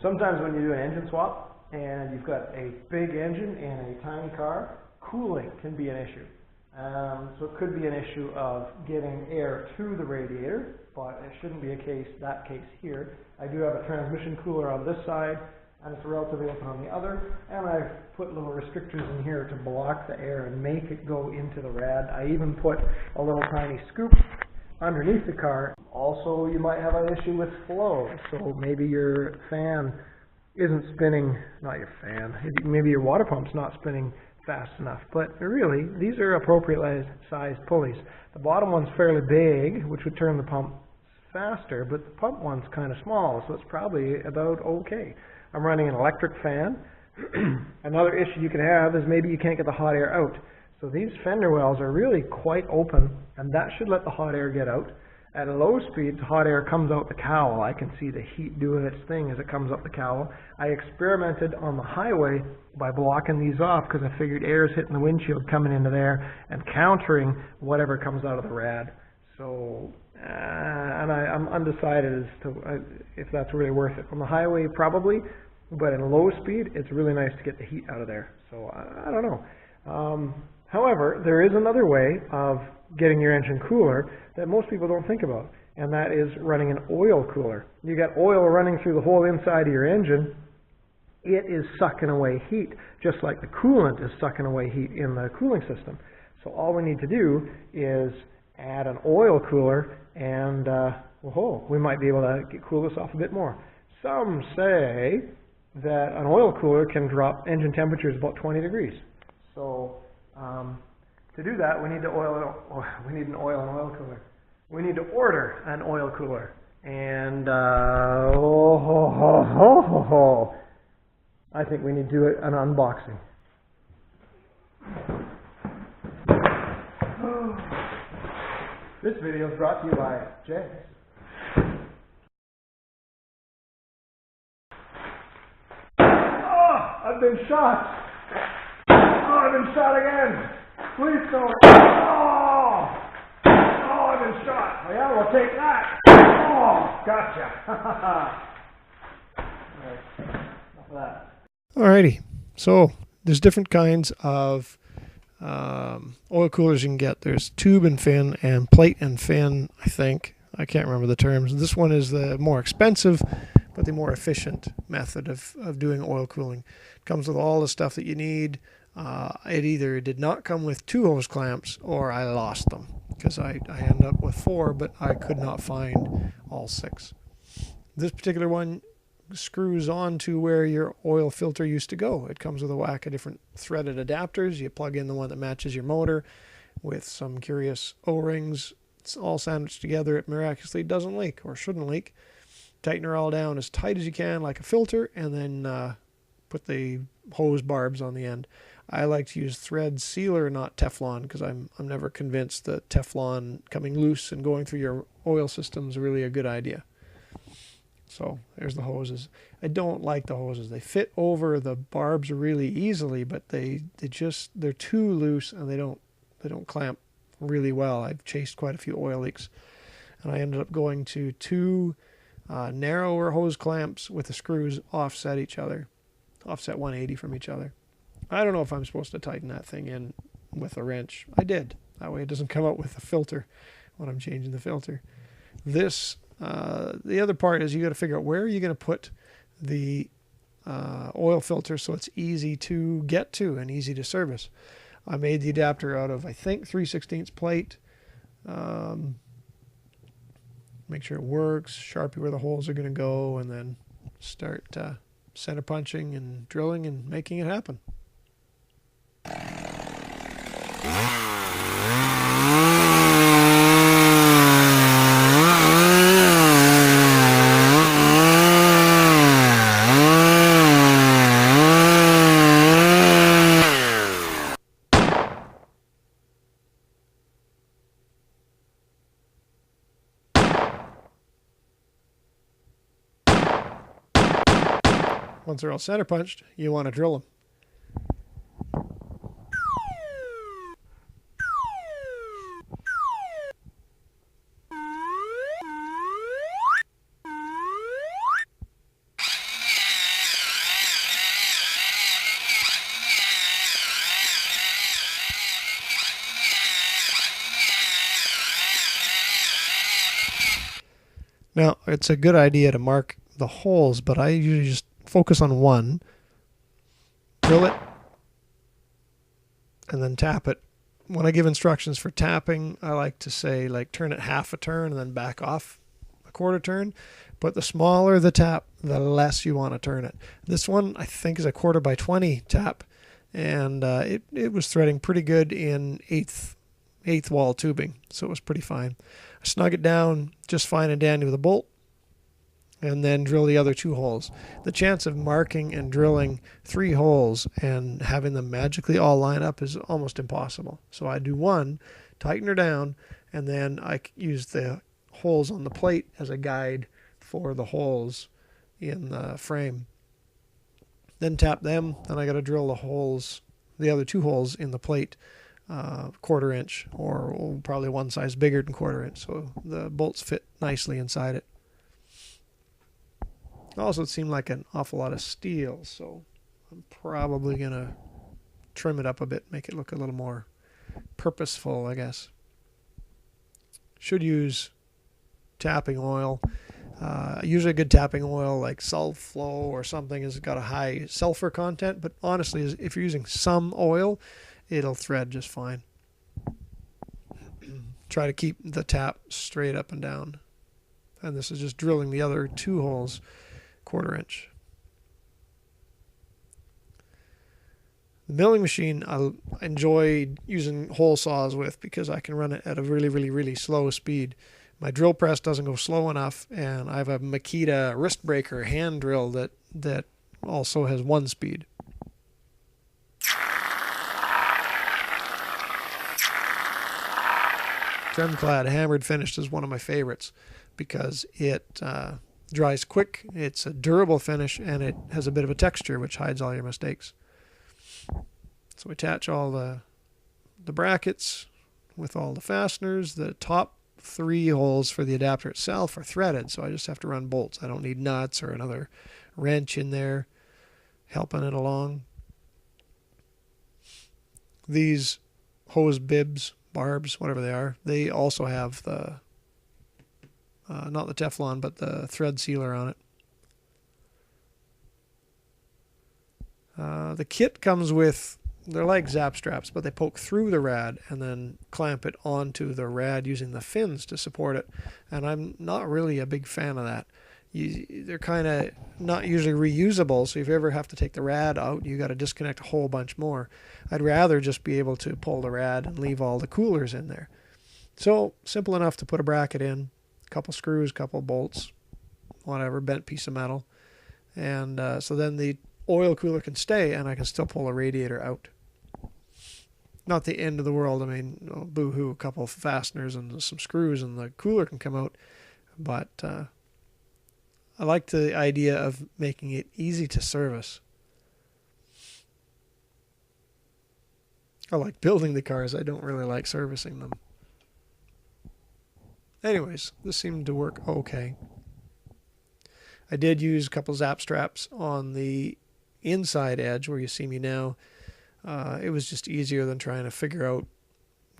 Sometimes when you do an engine swap and you've got a big engine and a tiny car, cooling can be an issue. So it could be an issue of getting air to the radiator, but it shouldn't be that case here. I do have a transmission cooler on this side, and it's relatively open on the other, and I've put little restrictors in here to block the air and make it go into the rad. I even put a little tiny scoop underneath the car. Also, you might have an issue with flow, so maybe your fan isn't spinning, not your fan, maybe your water pump's not spinning fast enough. But really, these are appropriate sized pulleys. The bottom one's fairly big, which would turn the pump faster, but the pump one's kind of small, so it's probably about okay. I'm running an electric fan. Another issue you can have is maybe you can't get the hot air out. So these fender wells are really quite open, and that should let the hot air get out. At low speeds, hot air comes out the cowl. I can see the heat doing its thing as it comes up the cowl. I experimented on the highway by blocking these off because I figured air is hitting the windshield coming into there and countering whatever comes out of the rad. So, and I'm undecided as to if that's really worth it. On the highway, probably, but in low speed, it's really nice to get the heat out of there. So, I don't know. However, there is another way of getting your engine cooler that most people don't think about, and that is running an oil cooler. You got oil running through the whole inside of your engine. It is sucking away heat, just like the coolant is sucking away heat in the cooling system. So all we need to do is add an oil cooler, and we might be able to cool this off a bit more. Some say that an oil cooler can drop engine temperatures about 20 degrees. So to do that, we need an oil and oil cooler. We need to order an oil cooler, and I think we need to do an unboxing. This video is brought to you by James. I've been shot. I've been shot again. Please don't. I've been shot. Oh, yeah, we'll take that. Gotcha. Enough of that. Alrighty. So there's different kinds of oil coolers you can get. There's tube and fin and plate and fin, I think. I can't remember the terms. This one is the more expensive, but the more efficient method of doing oil cooling. It comes with all the stuff that you need. It either did not come with 2 hose clamps or I lost them because I ended up with 4, but I could not find all 6. This particular one screws on to where your oil filter used to go. It comes with a whack of different threaded adapters. You plug in the one that matches your motor with some curious O-rings. It's all sandwiched together. It miraculously doesn't leak or shouldn't leak. Tighten her all down as tight as you can like a filter, and then put the hose barbs on the end. I like to use thread sealer, not Teflon, because I'm never convinced that Teflon coming loose and going through your oil system is really a good idea. So there's the hoses. I don't like the hoses. They fit over the barbs really easily, but they're too loose and they don't clamp really well. I've chased quite a few oil leaks, and I ended up going to 2 narrower hose clamps with the screws offset 180 from each other. I don't know if I'm supposed to tighten that thing in with a wrench. I did. That way it doesn't come out with the filter when I'm changing the filter. The other part is you got to figure out where you're going to put the oil filter so it's easy to get to and easy to service. I made the adapter out of, I think, 3/16 plate. Make sure it works, Sharpie where the holes are going to go, and then start center punching and drilling and making it happen. Once they're all center punched, you want to drill them. Now, it's a good idea to mark the holes, but I usually just focus on one, drill it, and then tap it. When I give instructions for tapping, I like to say, like, turn it half a turn and then back off a quarter turn. But the smaller the tap, the less you want to turn it. This one, I think, is a 1/4x20 tap, and it was threading pretty good in eighth wall tubing, so it was pretty fine. I snug it down just fine and dandy with a bolt, and then drill the other 2 holes. The chance of marking and drilling 3 holes and having them magically all line up is almost impossible. So I do one, tighten her down, and then I use the holes on the plate as a guide for the holes in the frame. Then tap them, then I got to drill the other 2 holes in the plate, 1/4 inch, or probably one size bigger than 1/4 inch, so the bolts fit nicely inside it. Also, it seemed like an awful lot of steel, so I'm probably going to trim it up a bit, make it look a little more purposeful, I guess. Should use tapping oil. Usually a good tapping oil like Sulflo or something has got a high sulfur content, but honestly, if you're using some oil, it'll thread just fine. Try to keep the tap straight up and down. And this is just drilling the other 2 holes 1/4 inch. The milling machine I enjoy using hole saws with because I can run it at a really, really, really slow speed. My drill press doesn't go slow enough, and I have a Makita wrist breaker hand drill that also has 1 speed. Tremclad hammered finished is one of my favorites because it dries quick, it's a durable finish, and it has a bit of a texture which hides all your mistakes. So attach all the brackets with all the fasteners. The top 3 holes for the adapter itself are threaded, so I just have to run bolts. I don't need nuts or another wrench in there helping it along. These hose bibs, barbs, whatever they are, they also have the not the Teflon, but the thread sealer on it. The kit comes with, they're like zap straps, but they poke through the rad and then clamp it onto the rad using the fins to support it. And I'm not really a big fan of that. They're kind of not usually reusable, so if you ever have to take the rad out, you got to disconnect a whole bunch more. I'd rather just be able to pull the rad and leave all the coolers in there. So simple enough to put a bracket in, a couple screws, couple bolts, whatever, bent piece of metal. And so then the oil cooler can stay and I can still pull a radiator out. Not the end of the world. I mean, oh, boo-hoo, a couple of fasteners and some screws and the cooler can come out. But I like the idea of making it easy to service. I like building the cars. I don't really like servicing them. Anyways, this seemed to work okay. I did use a couple zap straps on the inside edge where you see me now. It was just easier than trying to figure out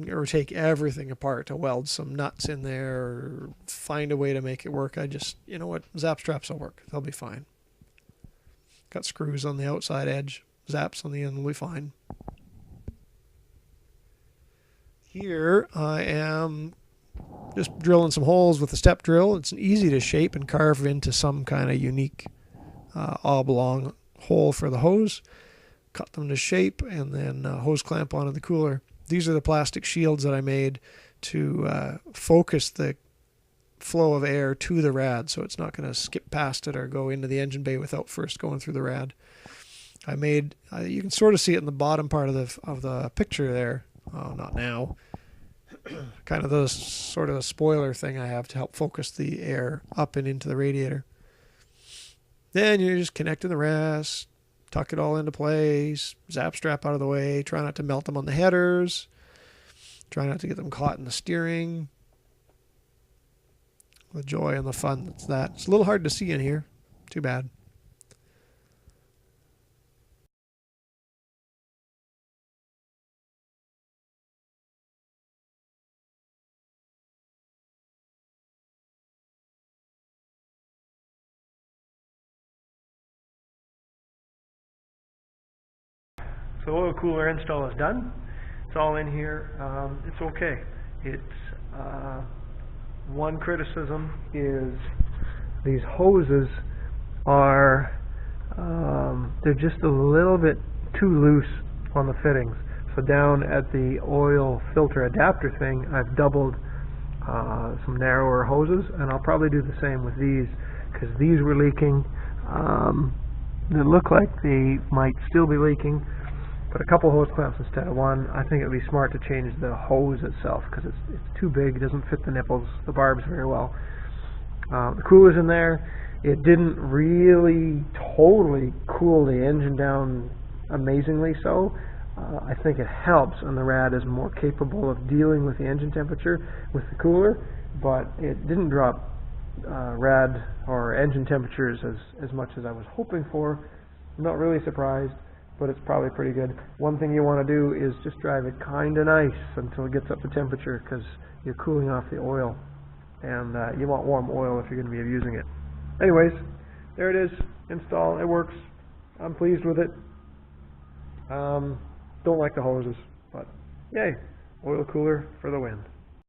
or take everything apart to weld some nuts in there or find a way to make it work. I just, you know what, zap straps will work. They'll be fine. Got screws on the outside edge. Zaps on the end will be fine. Here I am just drilling some holes with a step drill. It's easy to shape and carve into some kind of unique oblong hole for the hose. Cut them to shape and then hose clamp onto the cooler. These are the plastic shields that I made to focus the flow of air to the rad so it's not going to skip past it or go into the engine bay without first going through the rad. I made, you can sort of see it in the bottom part of the picture there. Oh, not now. Kind of the sort of a spoiler thing I have to help focus the air up and into the radiator. Then you're just connecting the rest, tuck it all into place, zap strap out of the way, try not to melt them on the headers, try not to get them caught in the steering. The joy and the fun that's that. It's a little hard to see in here. Too bad. So oil cooler install is done. It's all in here. It's okay. One criticism is these hoses are they're just a little bit too loose on the fittings. So down at the oil filter adapter thing, I've doubled some narrower hoses, and I'll probably do the same with these, because these were leaking. They look like they might still be leaking, but a couple hose clamps instead of one. I think it would be smart to change the hose itself, because it's too big. It doesn't fit the nipples, the barbs very well. The cooler's in there. It didn't really totally cool the engine down amazingly so. I think it helps, and the rad is more capable of dealing with the engine temperature with the cooler, but it didn't drop rad or engine temperatures as much as I was hoping for. I'm not really surprised, but it's probably pretty good. One thing you want to do is just drive it kind of nice until it gets up to temperature, because you're cooling off the oil, and you want warm oil if you're going to be using it. Anyways, there it is, installed. It works. I'm pleased with it. Don't like the hoses, but yay, oil cooler for the win.